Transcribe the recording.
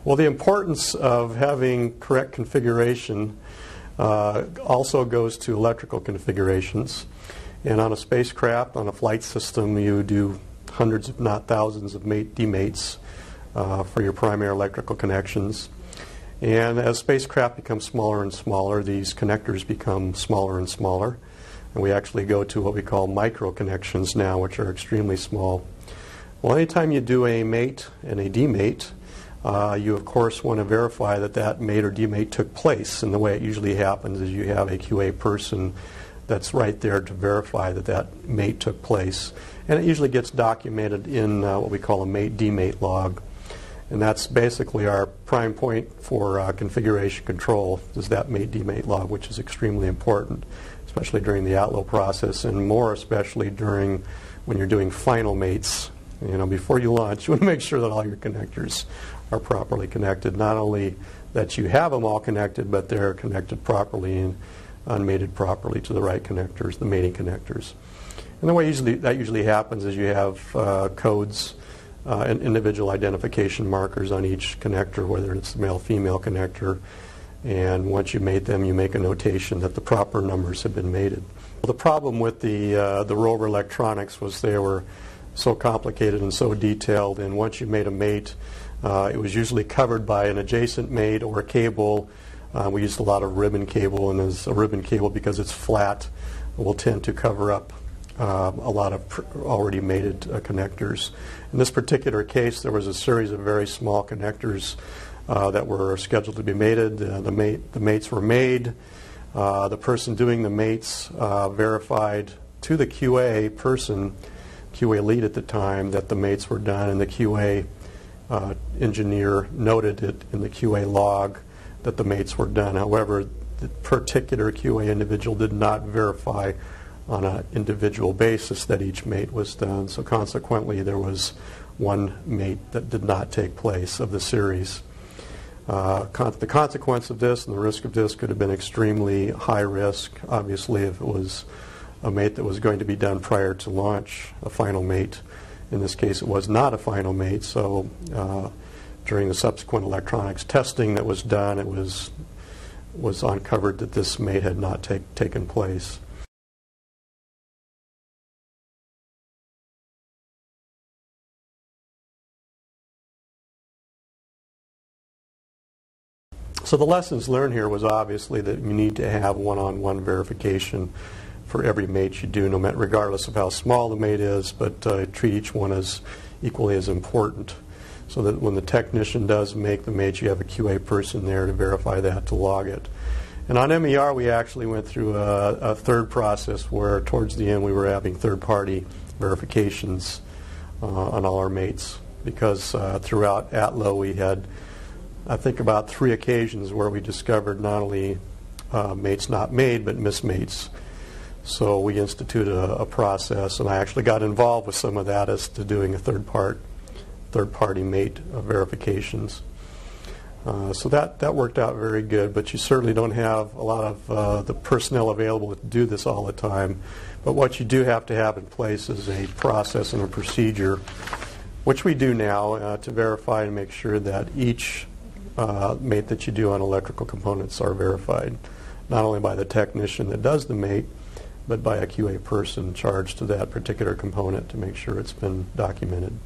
Well, the importance of having correct configuration also goes to electrical configurations. And on a spacecraft, on a flight system, you do hundreds, if not thousands, of demates for your primary electrical connections. And as spacecraft become smaller and smaller, these connectors become smaller and smaller. And we actually go to what we call micro connections now, which are extremely small. Well, anytime you do a mate and a demate, you of course want to verify that that mate or demate took place. And the way it usually happens is you have a QA person that's right there to verify that that mate took place. And it usually gets documented in what we call a mate-demate log. And that's basically our prime point for configuration control, is that mate-demate log, which is extremely important, especially during the outload process, and more especially during when you're doing final mates. You know, before you launch, you want to make sure that all your connectors are properly connected. Not only that you have them all connected, but they're connected properly and unmated properly to the right connectors, the mating connectors. And the way that usually happens is you have codes and individual identification markers on each connector, whether it's the male-female connector, and once you mate them, you make a notation that the proper numbers have been mated. Well, the problem with the rover electronics was they were so complicated and so detailed, and once you made a mate, it was usually covered by an adjacent mate or a cable. We used a lot of ribbon cable, and as a ribbon cable, because it's flat, will tend to cover up a lot of already mated connectors. In this particular case, there was a series of very small connectors that were scheduled to be mated. The mates were made. The person doing the mates verified to the QA person, QA lead at the time, that the mates were done, and the QA engineer noted it in the QA log that the mates were done. However, the particular QA individual did not verify on an individual basis that each mate was done. So consequently, there was one mate that did not take place of the series. The consequence of this and the risk of this could have been extremely high risk. Obviously, if it was a mate that was going to be done prior to launch, a final mate. In this case, it was not a final mate, so during the subsequent electronics testing that was done, it was uncovered that this mate had not taken place. So the lessons learned here was obviously that you need to have one-on-one verification for every mate you do, regardless of how small the mate is, but treat each one as equally as important, so that when the technician does make the mate, you have a QA person there to verify that, to log it. And on MER, we actually went through a third process where towards the end we were having third-party verifications on all our mates, because throughout ATLO we had, I think, about 3 occasions where we discovered not only mates not made, but mismates. So we instituted a process, and I actually got involved with some of that as to doing a third-party mate verifications. So that worked out very good, but you certainly don't have a lot of the personnel available to do this all the time. But what you do have to have in place is a process and a procedure, which we do now, to verify and make sure that each mate that you do on electrical components are verified, not only by the technician that does the mate, but by a QA person charged to that particular component to make sure it's been documented.